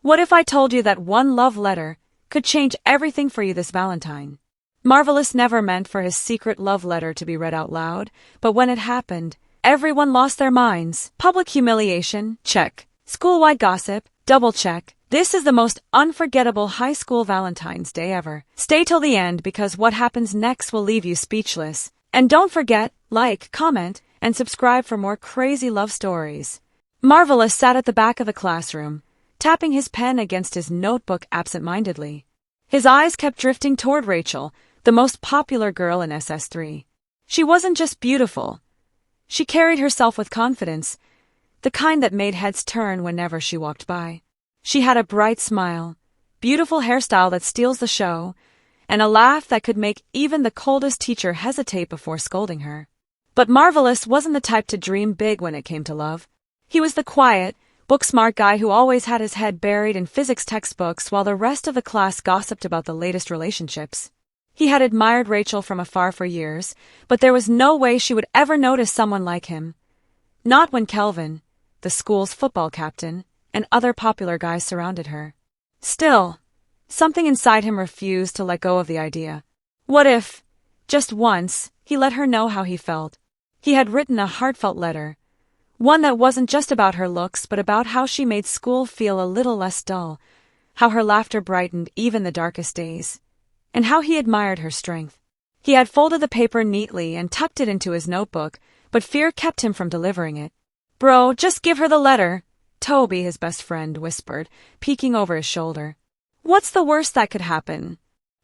What if I told you that one love letter could change everything for you this Valentine? Marvellous never meant for his secret love letter to be read out loud, but when it happened, everyone lost their minds. Public humiliation, check. School-wide gossip, double check. This is the most unforgettable high school Valentine's Day ever. Stay till the end because what happens next will leave you speechless. And don't forget, like, comment, and subscribe for more crazy love stories. Marvellous sat at the back of the classroom, tapping his pen against his notebook absent-mindedly. His eyes kept drifting toward Rachael, the most popular girl in SS3. She wasn't just beautiful. She carried herself with confidence, the kind that made heads turn whenever she walked by. She had a bright smile, beautiful hairstyle that steals the show, and a laugh that could make even the coldest teacher hesitate before scolding her. But Marvellous wasn't the type to dream big when it came to love. He was the quiet, book-smart guy who always had his head buried in physics textbooks while the rest of the class gossiped about the latest relationships. He had admired Rachael from afar for years, but there was no way she would ever notice someone like him. Not when Kelvin, the school's football captain, and other popular guys surrounded her. Still, something inside him refused to let go of the idea. What if, just once, he let her know how he felt? He had written a heartfelt letter, one that wasn't just about her looks but about how she made school feel a little less dull, how her laughter brightened even the darkest days, and how he admired her strength. He had folded the paper neatly and tucked it into his notebook, but fear kept him from delivering it. "Bro, just give her the letter," Toby, his best friend, whispered, peeking over his shoulder. "What's the worst that could happen?"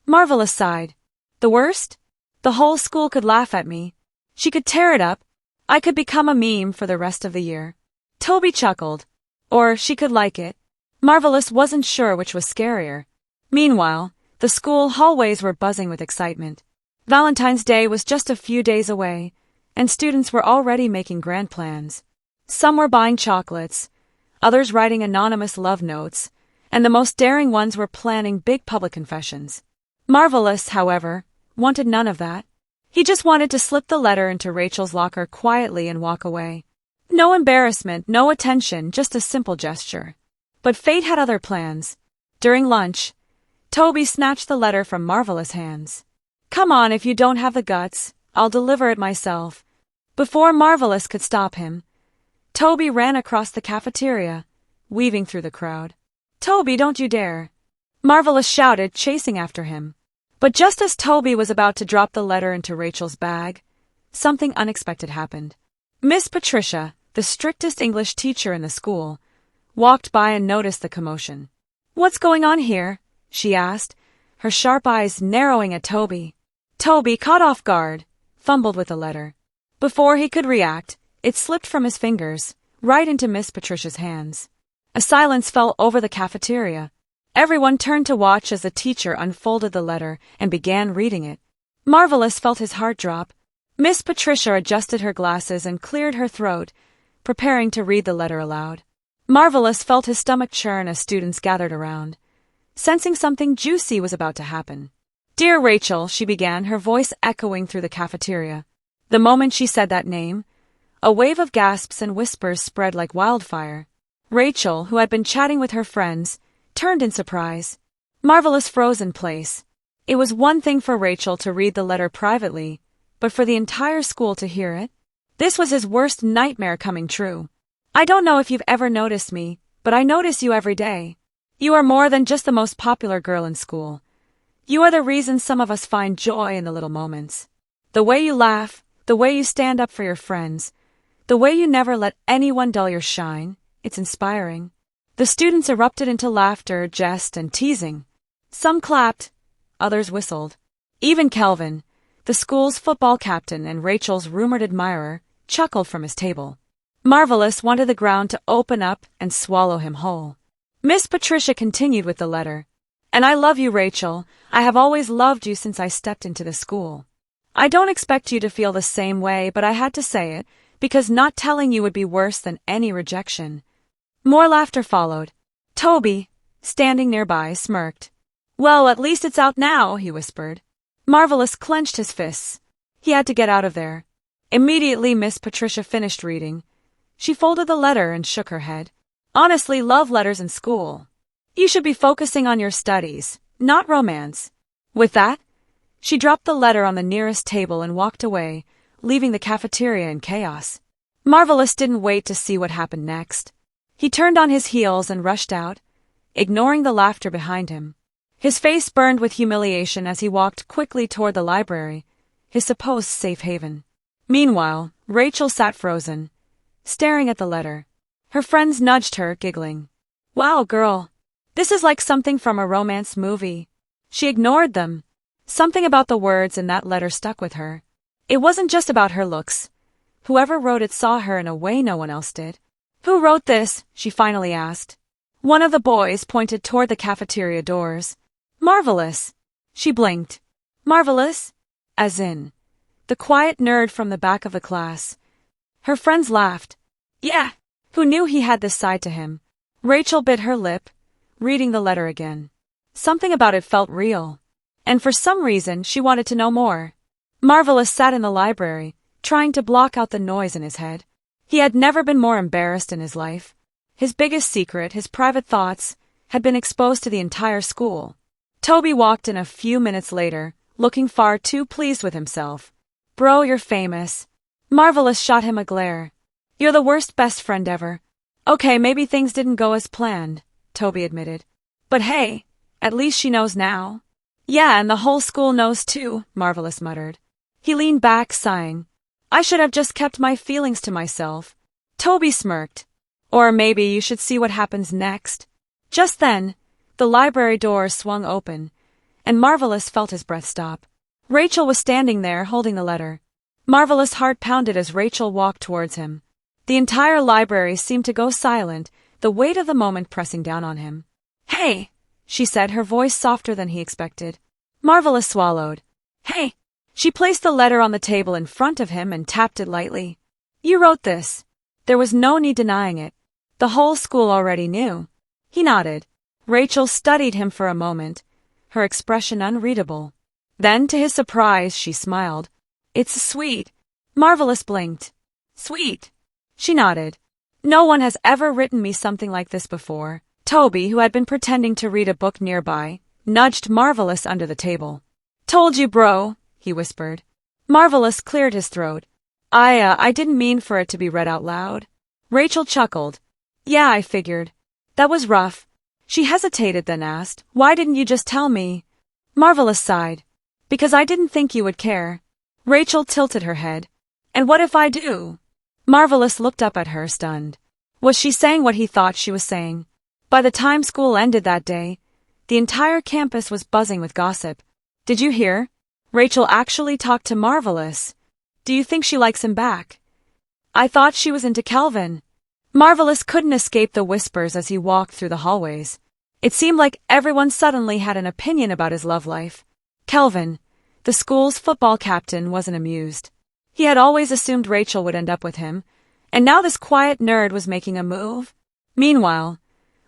Marvellous sighed. "The worst? The whole school could laugh at me. She could tear it up. I could become a meme for the rest of the year." Toby chuckled. "Or she could like it." Marvellous wasn't sure which was scarier. Meanwhile, the school hallways were buzzing with excitement. Valentine's Day was just a few days away, and students were already making grand plans. Some were buying chocolates, others writing anonymous love notes, and the most daring ones were planning big public confessions. Marvellous, however, wanted none of that. He just wanted to slip the letter into Rachael's locker quietly and walk away. No embarrassment, no attention, just a simple gesture. But fate had other plans. During lunch, Toby snatched the letter from Marvellous' hands. "Come on, if you don't have the guts, I'll deliver it myself." Before Marvellous could stop him, Toby ran across the cafeteria, weaving through the crowd. "Toby, don't you dare!" Marvellous shouted, chasing after him. But just as Toby was about to drop the letter into Rachael's bag, something unexpected happened. Miss Patricia, the strictest English teacher in the school, walked by and noticed the commotion. "What's going on here?" she asked, her sharp eyes narrowing at Toby. Toby, caught off guard, fumbled with the letter. Before he could react, it slipped from his fingers, right into Miss Patricia's hands. A silence fell over the cafeteria. Everyone turned to watch as the teacher unfolded the letter and began reading it. Marvellous felt his heart drop. Miss Patricia adjusted her glasses and cleared her throat, preparing to read the letter aloud. Marvellous felt his stomach churn as students gathered around, sensing something juicy was about to happen. "Dear Rachael," she began, her voice echoing through the cafeteria. The moment she said that name, a wave of gasps and whispers spread like wildfire. Rachael, who had been chatting with her friends, turned in surprise. Marvellous froze in place. It was one thing for Rachael to read the letter privately, but for the entire school to hear it? This was his worst nightmare coming true. "I don't know if you've ever noticed me, but I notice you every day. You are more than just the most popular girl in school. You are the reason some of us find joy in the little moments. The way you laugh, the way you stand up for your friends, the way you never let anyone dull your shine, it's inspiring." The students erupted into laughter, jest, and teasing. Some clapped, others whistled. Even Kelvin, the school's football captain and Rachael's rumored admirer, chuckled from his table. Marvellous wanted the ground to open up and swallow him whole. Miss Patricia continued with the letter. "And I love you, Rachael. I have always loved you since I stepped into the school. I don't expect you to feel the same way, but I had to say it, because not telling you would be worse than any rejection." More laughter followed. Toby, standing nearby, smirked. "Well, at least it's out now," he whispered. Marvellous clenched his fists. He had to get out of there. Immediately Miss Patricia finished reading. She folded the letter and shook her head. "Honestly, love letters in school. You should be focusing on your studies, not romance. With that, she dropped the letter on the nearest table and walked away, leaving the cafeteria in chaos. Marvellous didn't wait to see what happened next. He turned on his heels and rushed out, ignoring the laughter behind him. His face burned with humiliation as he walked quickly toward the library, his supposed safe haven. Meanwhile, Rachael sat frozen, staring at the letter. Her friends nudged her, giggling. Wow, girl. This is like something from a romance movie. She ignored them. Something about the words in that letter stuck with her. It wasn't just about her looks. Whoever wrote it saw her in a way no one else did. Who wrote this? She finally asked. One of the boys pointed toward the cafeteria doors. Marvellous. She blinked. Marvellous? As in, the quiet nerd from the back of the class. Her friends laughed. Yeah. Who knew he had this side to him? Rachael bit her lip, reading the letter again. Something about it felt real. And for some reason she wanted to know more. Marvellous sat in the library, trying to block out the noise in his head. He had never been more embarrassed in his life. His biggest secret, his private thoughts, had been exposed to the entire school. Toby walked in a few minutes later, looking far too pleased with himself. Bro, you're famous. Marvellous shot him a glare. You're the worst best friend ever. Okay, maybe things didn't go as planned, Toby admitted. But hey, at least she knows now. Yeah, and the whole school knows too, Marvellous muttered. He leaned back, sighing. I should have just kept my feelings to myself. Toby smirked. Or maybe you should see what happens next. Just then, the library door swung open, and Marvellous felt his breath stop. Rachael was standing there, holding the letter. Marvellous' heart pounded as Rachael walked towards him. The entire library seemed to go silent, the weight of the moment pressing down on him. Hey, she said, her voice softer than he expected. Marvellous swallowed. Hey. She placed the letter on the table in front of him and tapped it lightly. You wrote this. There was no need denying it. The whole school already knew. He nodded. Rachael studied him for a moment, her expression unreadable. Then, to his surprise, she smiled. It's sweet. Marvellous blinked. Sweet. She nodded. No one has ever written me something like this before. Toby, who had been pretending to read a book nearby, nudged Marvellous under the table. Told you, bro, he whispered. Marvellous cleared his throat. I didn't mean for it to be read out loud. Rachael chuckled. Yeah, I figured. That was rough. She hesitated, then asked, Why didn't you just tell me? Marvellous sighed. Because I didn't think you would care. Rachael tilted her head. And what if I do? Marvellous looked up at her, stunned. Was she saying what he thought she was saying? By the time school ended that day, the entire campus was buzzing with gossip. Did you hear? Rachael actually talked to Marvellous. Do you think she likes him back? I thought she was into Calvin. Marvellous couldn't escape the whispers as he walked through the hallways. It seemed like everyone suddenly had an opinion about his love life. Calvin, the school's football captain, wasn't amused. He had always assumed Rachael would end up with him, and now this quiet nerd was making a move. Meanwhile,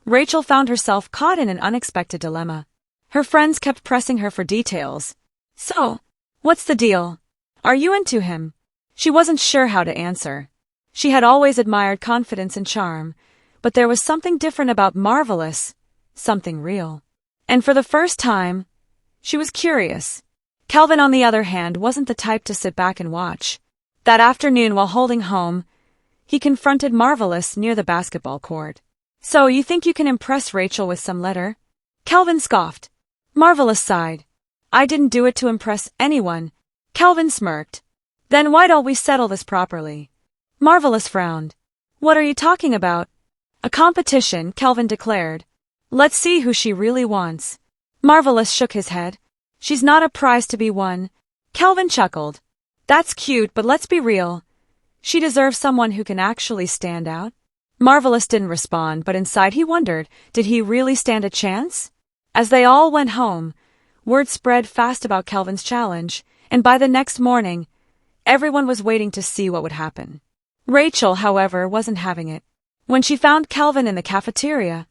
Rachael found herself caught in an unexpected dilemma. Her friends kept pressing her for details. So, what's the deal? Are you into him? She wasn't sure how to answer. She had always admired confidence and charm, but there was something different about Marvellous, something real. And for the first time, she was curious. Calvin, on the other hand, wasn't the type to sit back and watch. That afternoon, while holding home, he confronted Marvellous near the basketball court. So, you think you can impress Rachael with some letter? Calvin scoffed. Marvellous sighed. I didn't do it to impress anyone. Calvin smirked. Then why don't we settle this properly? Marvellous frowned. What are you talking about? A competition, Calvin declared. Let's see who she really wants. Marvellous shook his head. She's not a prize to be won. Calvin chuckled. That's cute, but let's be real. She deserves someone who can actually stand out. Marvellous didn't respond, but inside he wondered, did he really stand a chance? As they all went home, word spread fast about Calvin's challenge, and by the next morning, everyone was waiting to see what would happen. Rachael, however, wasn't having it. When she found Calvin in the cafeteria,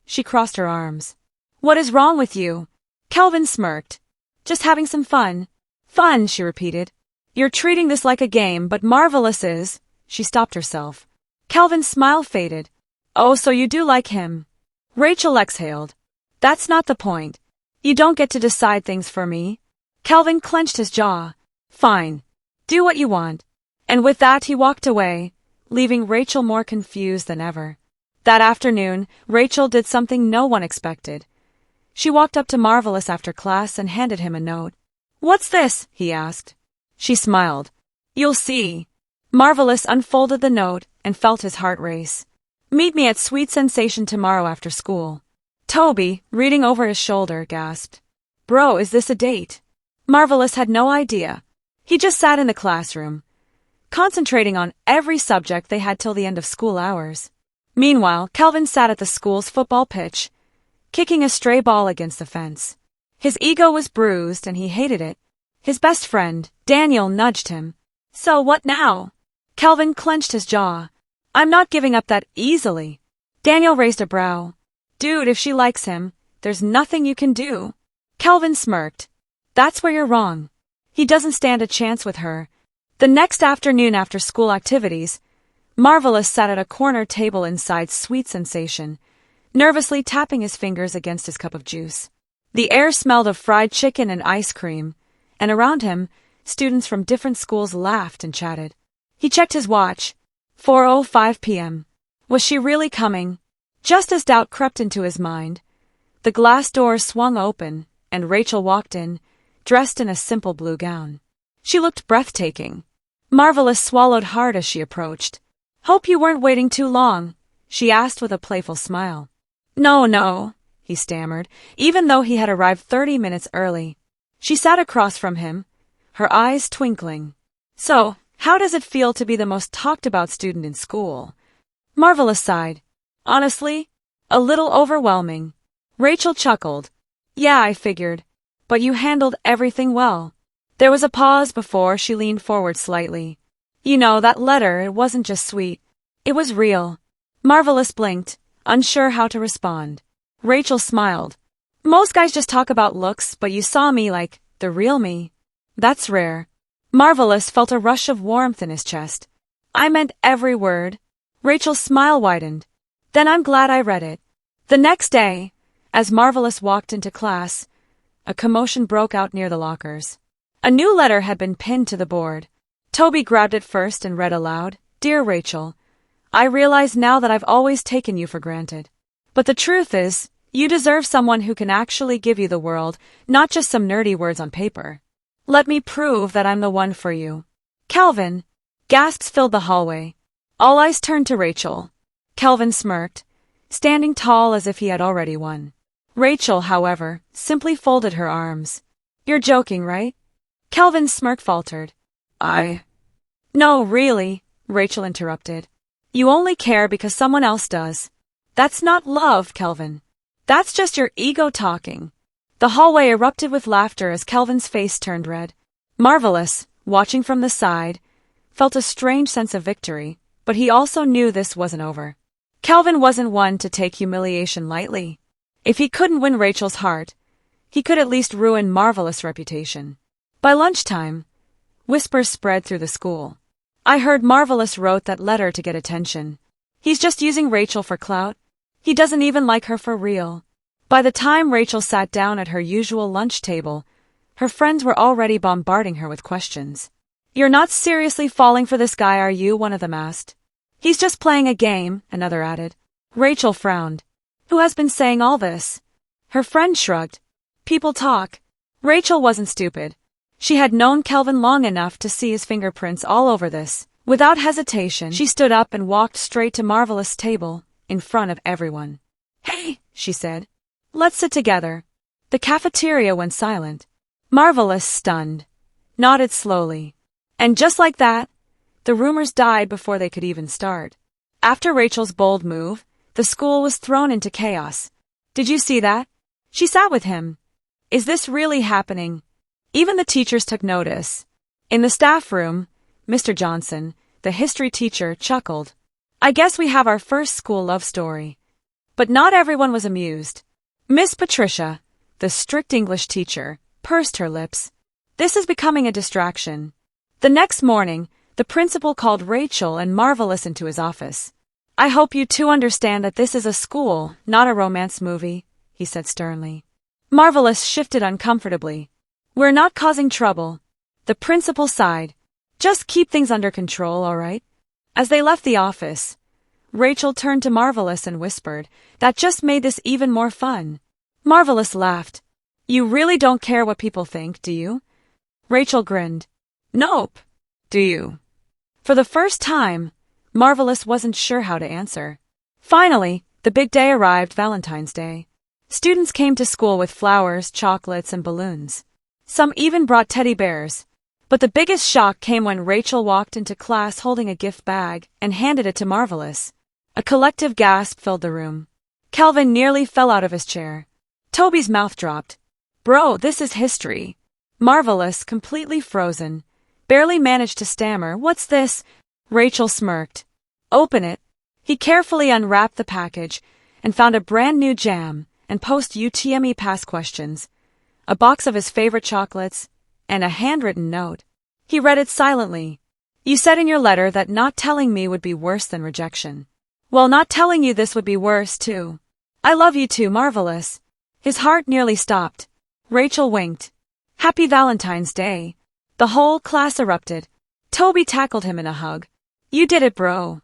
she crossed her arms. What is wrong with you? Calvin smirked. Just having some fun. Fun, she repeated. You're treating this like a game, but Marvellous is. She stopped herself. Calvin's smile faded. Oh, so you do like him. Rachael exhaled. That's not the point. You don't get to decide things for me. Calvin clenched his jaw. Fine. Do what you want. And with that he walked away, leaving Rachael more confused than ever. That afternoon, Rachael did something no one expected. She walked up to Marvellous after class and handed him a note. What's this? He asked. She smiled. You'll see. Marvellous unfolded the note and felt his heart race. Meet me at Sweet Sensation tomorrow after school. Toby, reading over his shoulder, gasped. Bro, is this a date? Marvellous had no idea. He just sat in the classroom, concentrating on every subject they had till the end of school hours. Meanwhile, Calvin sat at the school's football pitch, kicking a stray ball against the fence. His ego was bruised and he hated it. His best friend, Daniel, nudged him. So what now? Calvin clenched his jaw. I'm not giving up that easily. Daniel raised a brow. Dude, if she likes him, there's nothing you can do. Calvin smirked. That's where you're wrong. He doesn't stand a chance with her. The next afternoon after school activities, Marvellous sat at a corner table inside Sweet Sensation, nervously tapping his fingers against his cup of juice. The air smelled of fried chicken and ice cream, and around him, students from different schools laughed and chatted. He checked his watch. 4:05 p.m. Was she really coming? Just as doubt crept into his mind, the glass door swung open, and Rachael walked in, dressed in a simple blue gown. She looked breathtaking. Marvellous swallowed hard as she approached. Hope you weren't waiting too long, she asked with a playful smile. No, he stammered, even though he had arrived 30 minutes early. She sat across from him, her eyes twinkling. So, how does it feel to be the most talked about student in school? Marvellous sighed. Honestly, a little overwhelming. Rachael chuckled. Yeah, I figured. But you handled everything well. There was a pause before she leaned forward slightly. You know, that letter, it wasn't just sweet. It was real. Marvellous blinked, unsure how to respond. Rachael smiled. Most guys just talk about looks, but you saw me like the real me. That's rare. Marvellous felt a rush of warmth in his chest. I meant every word. Rachael's smile widened. Then I'm glad I read it. The next day, as Marvellous walked into class, a commotion broke out near the lockers. A new letter had been pinned to the board. Toby grabbed it first and read aloud, Dear Rachael, I realize now that I've always taken you for granted. But the truth is, you deserve someone who can actually give you the world, not just some nerdy words on paper. Let me prove that I'm the one for you. Calvin. Gasps filled the hallway. All eyes turned to Rachael. Calvin smirked, standing tall as if he had already won. Rachael, however, simply folded her arms. You're joking, right? Calvin's smirk faltered. No, really, Rachael interrupted. You only care because someone else does. That's not love, Calvin. That's just your ego talking. The hallway erupted with laughter as Calvin's face turned red. Marvellous, watching from the side, felt a strange sense of victory, but he also knew this wasn't over. Calvin wasn't one to take humiliation lightly. If he couldn't win Rachael's heart, he could at least ruin Marvellous' reputation. By lunchtime, whispers spread through the school. I heard Marvellous wrote that letter to get attention. He's just using Rachael for clout. He doesn't even like her for real. By the time Rachael sat down at her usual lunch table, her friends were already bombarding her with questions. You're not seriously falling for this guy, are you? One of them asked. He's just playing a game, another added. Rachael frowned. Who has been saying all this? Her friend shrugged. People talk. Rachael wasn't stupid. She had known Calvin long enough to see his fingerprints all over this. Without hesitation, she stood up and walked straight to Marvellous' table, in front of everyone. Hey, she said. Let's sit together. The cafeteria went silent. Marvellous, stunned, nodded slowly. And just like that, the rumors died before they could even start. After Rachael's bold move, the school was thrown into chaos. Did you see that? She sat with him. Is this really happening? Even the teachers took notice. In the staff room, Mr. Johnson, the history teacher, chuckled. I guess we have our first school love story. But not everyone was amused. Miss Patricia, the strict English teacher, pursed her lips. This is becoming a distraction. The next morning, the principal called Rachael and Marvellous into his office. I hope you two understand that this is a school, not a romance movie, he said sternly. Marvellous shifted uncomfortably. We're not causing trouble. The principal sighed. Just keep things under control, all right? As they left the office, Rachael turned to Marvellous and whispered, that just made this even more fun. Marvellous laughed. You really don't care what people think, do you? Rachael grinned. Nope. Do you? For the first time, Marvellous wasn't sure how to answer. Finally, the big day arrived, Valentine's Day. Students came to school with flowers, chocolates, and balloons. Some even brought teddy bears. But the biggest shock came when Rachael walked into class holding a gift bag and handed it to Marvellous. A collective gasp filled the room. Calvin nearly fell out of his chair. Toby's mouth dropped. Bro, this is history. Marvellous, completely frozen, barely managed to stammer, What's this? Rachael smirked. Open it. He carefully unwrapped the package and found a brand new jam and post-UTME pass questions, a box of his favorite chocolates, and a handwritten note. He read it silently. You said in your letter that not telling me would be worse than rejection. Well, not telling you this would be worse, too. I love you too, Marvellous. His heart nearly stopped. Rachael winked. Happy Valentine's Day. The whole class erupted. Toby tackled him in a hug. You did it, bro.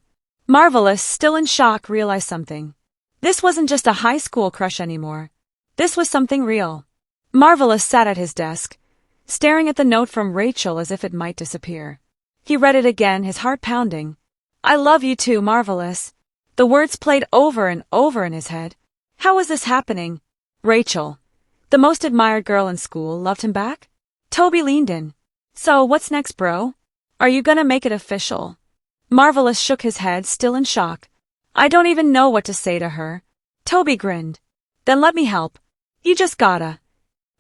Marvellous, still in shock, realized something. This wasn't just a high school crush anymore. This was something real. Marvellous sat at his desk, staring at the note from Rachael as if it might disappear. He read it again, his heart pounding. I love you too, Marvellous. The words played over and over in his head. How was this happening? Rachael, the most admired girl in school, loved him back? Toby leaned in. So, what's next, bro? Are you gonna make it official? Marvellous shook his head, still in shock. I don't even know what to say to her. Toby grinned. Then let me help. You just gotta.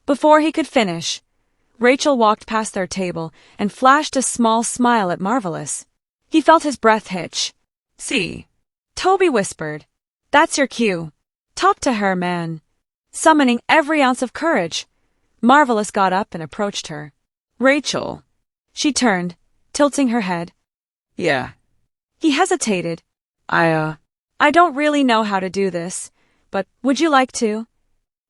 Before he could finish, Rachael walked past their table and flashed a small smile at Marvellous. He felt his breath hitch. See? Toby whispered. That's your cue. Talk to her, man. Summoning every ounce of courage, Marvellous got up and approached her. Rachael. She turned, tilting her head. Yeah. He hesitated. I don't really know how to do this, but would you like to?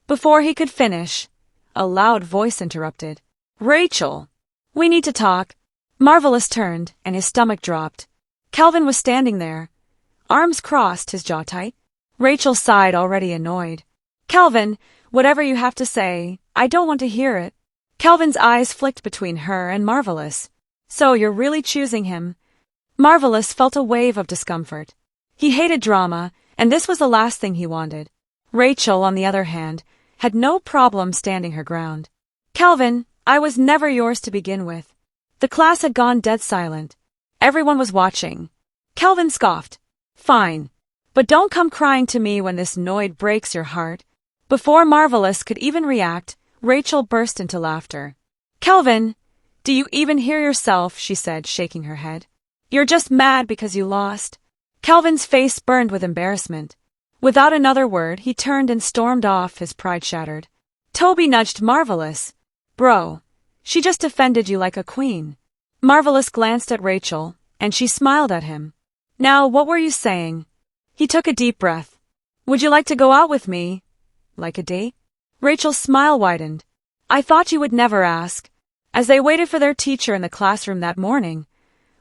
Before he could finish, a loud voice interrupted. Rachael, we need to talk. Marvellous turned, and his stomach dropped. Calvin was standing there, arms crossed, his jaw tight. Rachael sighed, already annoyed. Calvin, whatever you have to say, I don't want to hear it. Calvin's eyes flicked between her and Marvellous. So you're really choosing him? Marvellous felt a wave of discomfort. He hated drama, and this was the last thing he wanted. Rachael, on the other hand, had no problem standing her ground. Calvin, I was never yours to begin with. The class had gone dead silent. Everyone was watching. Calvin scoffed. Fine. But don't come crying to me when this noid breaks your heart. Before Marvellous could even react, Rachael burst into laughter. Calvin, do you even hear yourself? She said, shaking her head. You're just mad because you lost. Calvin's face burned with embarrassment. Without another word, he turned and stormed off, his pride shattered. Toby nudged Marvellous. Bro, she just defended you like a queen. Marvellous glanced at Rachael, and she smiled at him. Now, what were you saying? He took a deep breath. Would you like to go out with me? Like a date? Rachael's smile widened. I thought you would never ask. As they waited for their teacher in the classroom that morning,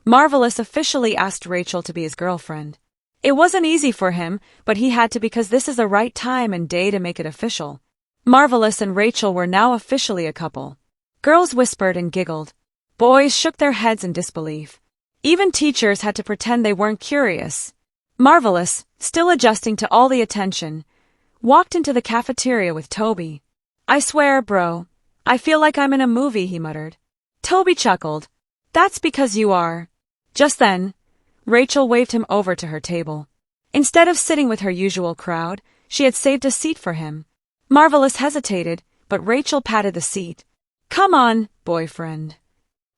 Marvellous officially asked Rachael to be his girlfriend. It wasn't easy for him, but he had to because this is the right time and day to make it official. Marvellous and Rachael were now officially a couple. Girls whispered and giggled. Boys shook their heads in disbelief. Even teachers had to pretend they weren't curious. Marvellous, still adjusting to all the attention, walked into the cafeteria with Toby. I swear, bro, I feel like I'm in a movie, he muttered. Toby chuckled. That's because you are. Just then, Rachael waved him over to her table. Instead of sitting with her usual crowd, she had saved a seat for him. Marvellous hesitated, but Rachael patted the seat. Come on, boyfriend.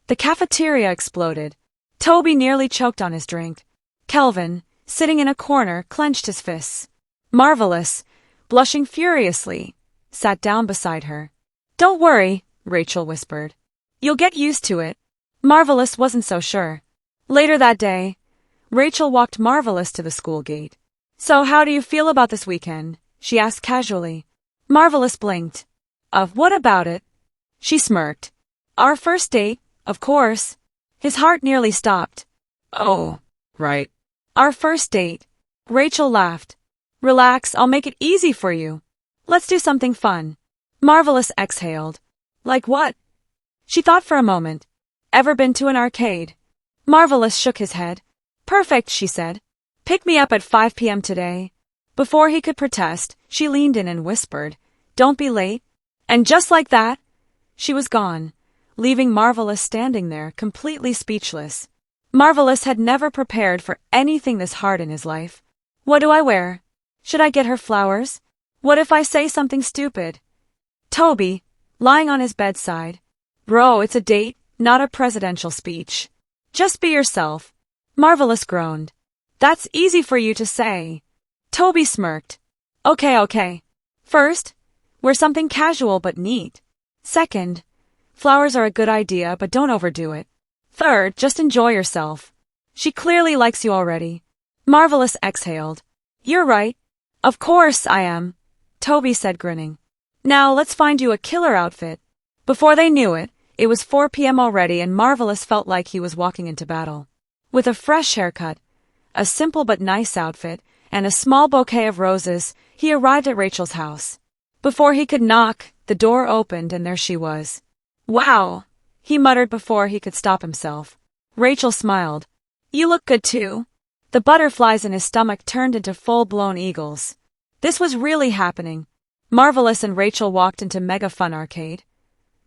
The cafeteria exploded. Toby nearly choked on his drink. Kelvin, sitting in a corner, clenched his fists. Marvellous, blushing furiously, sat down beside her. Don't worry, Rachael whispered. You'll get used to it. Marvellous wasn't so sure. Later that day, Rachael walked Marvellous to the school gate. "So how do you feel about this weekend?" she asked casually. Marvellous blinked. What about it?" She smirked. "Our first date, of course." His heart nearly stopped. "Oh, right. Our first date." Rachael laughed. "Relax, I'll make it easy for you. Let's do something fun." Marvellous exhaled. "Like what?" She thought for a moment. "Ever been to an arcade?" Marvellous shook his head. "Perfect," she said. "Pick me up at 5 p.m. today." Before he could protest, she leaned in and whispered, "Don't be late." And just like that, she was gone, leaving Marvellous standing there, completely speechless. Marvellous had never prepared for anything this hard in his life. What do I wear? Should I get her flowers? What if I say something stupid? Toby, lying on his bedside. "Bro, it's a date, not a presidential speech. Just be yourself." Marvellous groaned. "That's easy for you to say." Toby smirked. Okay. First, wear something casual but neat. Second, flowers are a good idea but don't overdo it. Third, just enjoy yourself. She clearly likes you already. Marvellous exhaled. "You're right. Of course I am," Toby said, grinning. "Now let's find you a killer outfit." Before they knew it, it was 4 p.m. already and Marvellous felt like he was walking into battle. With a fresh haircut, a simple but nice outfit, and a small bouquet of roses, he arrived at Rachael's house. Before he could knock, the door opened and there she was. "Wow," he muttered before he could stop himself. Rachael smiled. "You look good too." The butterflies in his stomach turned into full-blown eagles. This was really happening. Marvellous and Rachael walked into Mega Fun Arcade.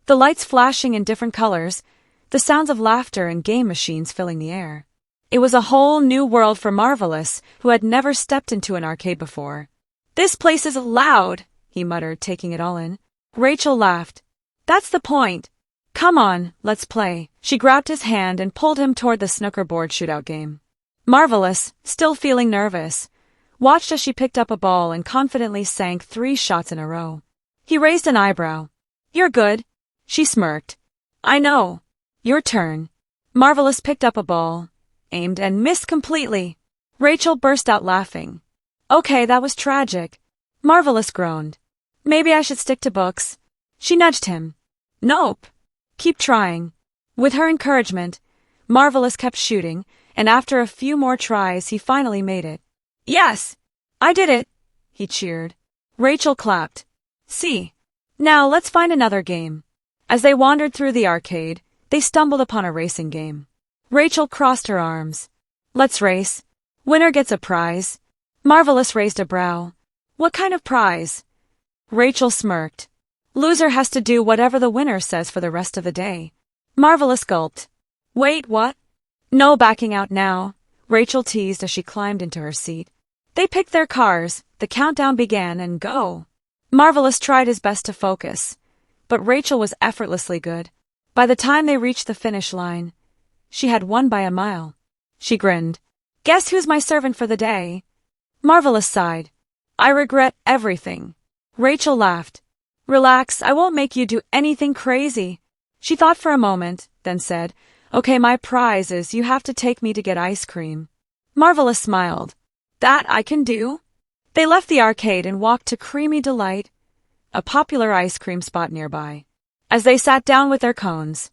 The lights flashing in different colors, the sounds of laughter and game machines filling the air. It was a whole new world for Marvellous, who had never stepped into an arcade before. "This place is loud," he muttered, taking it all in. Rachael laughed. "That's the point. Come on, let's play." She grabbed his hand and pulled him toward the snooker board shootout game. Marvellous, still feeling nervous, watched as she picked up a ball and confidently sank 3 shots in a row. He raised an eyebrow. "You're good." She smirked. "I know. Your turn." Marvellous picked up a ball, aimed and missed completely. Rachael burst out laughing. "Okay, that was tragic." Marvellous groaned. "Maybe I should stick to books." She nudged him. "Nope. Keep trying." With her encouragement, Marvellous kept shooting, and after a few more tries he finally made it. "Yes! I did it!" he cheered. Rachael clapped. "See. Now let's find another game." As they wandered through the arcade, they stumbled upon a racing game. Rachael crossed her arms. "Let's race. Winner gets a prize." Marvellous raised a brow. "What kind of prize?" Rachael smirked. "Loser has to do whatever the winner says for the rest of the day." Marvellous gulped. "Wait, what?" "No backing out now," Rachael teased as she climbed into her seat. They picked their cars, the countdown began, and go. Marvellous tried his best to focus, but Rachael was effortlessly good. By the time they reached the finish line, she had won by a mile. She grinned. "Guess who's my servant for the day?" Marvellous sighed. "I regret everything." Rachael laughed. "Relax, I won't make you do anything crazy." She thought for a moment, then said, "Okay, my prize is you have to take me to get ice cream." Marvellous smiled. "That I can do." They left the arcade and walked to Creamy Delight, a popular ice cream spot nearby. As they sat down with their cones,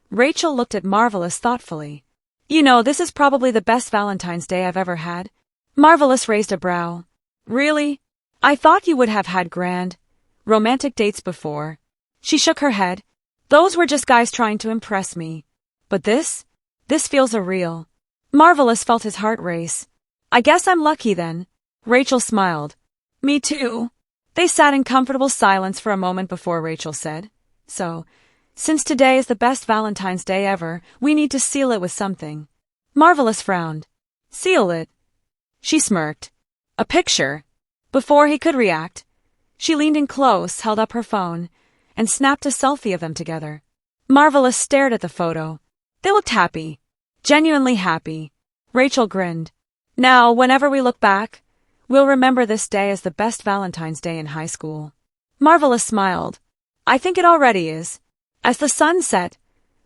Rachael looked at Marvellous thoughtfully. "You know, this is probably the best Valentine's Day I've ever had." Marvellous raised a brow. "Really? I thought you would have had grand, romantic dates before." She shook her head. "Those were just guys trying to impress me. But this feels real." Marvellous felt his heart race. "I guess I'm lucky then." Rachael smiled. "Me too." They sat in comfortable silence for a moment before Rachael said, "So, since today is the best Valentine's Day ever, we need to seal it with something." Marvellous frowned. "Seal it?" She smirked. "A picture." Before he could react, she leaned in close, held up her phone, and snapped a selfie of them together. Marvellous stared at the photo. They looked happy. Genuinely happy. Rachael grinned. "Now, whenever we look back, we'll remember this day as the best Valentine's Day in high school." Marvellous smiled. "I think it already is." As the sun set,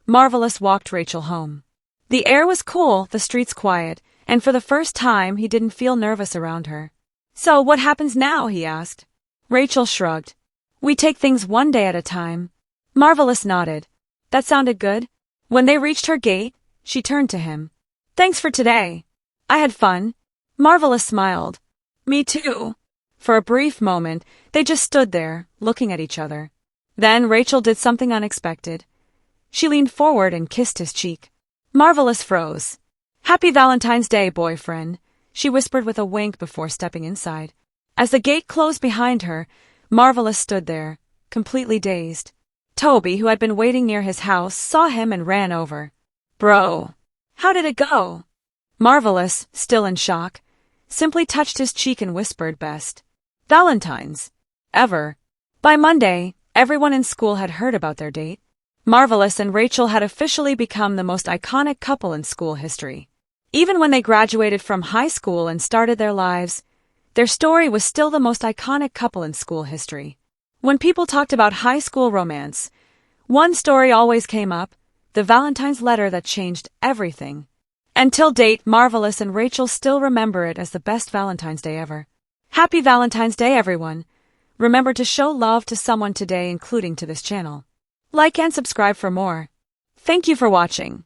Marvellous walked Rachael home. The air was cool, the streets quiet, and for the first time he didn't feel nervous around her. "So what happens now?" he asked. Rachael shrugged. "We take things one day at a time." Marvellous nodded. That sounded good. When they reached her gate, she turned to him. "Thanks for today. I had fun." Marvellous smiled. "Me too." For a brief moment, they just stood there, looking at each other. Then Rachael did something unexpected. She leaned forward and kissed his cheek. Marvellous froze. "Happy Valentine's Day, boyfriend," she whispered with a wink before stepping inside. As the gate closed behind her, Marvellous stood there, completely dazed. Toby, who had been waiting near his house, saw him and ran over. "Bro, how did it go?" Marvellous, still in shock, simply touched his cheek and whispered, "Best Valentine's ever." By Monday, everyone in school had heard about their date. Marvellous and Rachael had officially become the most iconic couple in school history. Even when they graduated from high school and started their lives, their story was still the most iconic couple in school history. When people talked about high school romance, one story always came up: the Valentine's letter that changed everything. Until date, Marvellous and Rachael still remember it as the best Valentine's Day ever. Happy Valentine's Day, everyone! Remember to show love to someone today, including to this channel. Like and subscribe for more. Thank you for watching.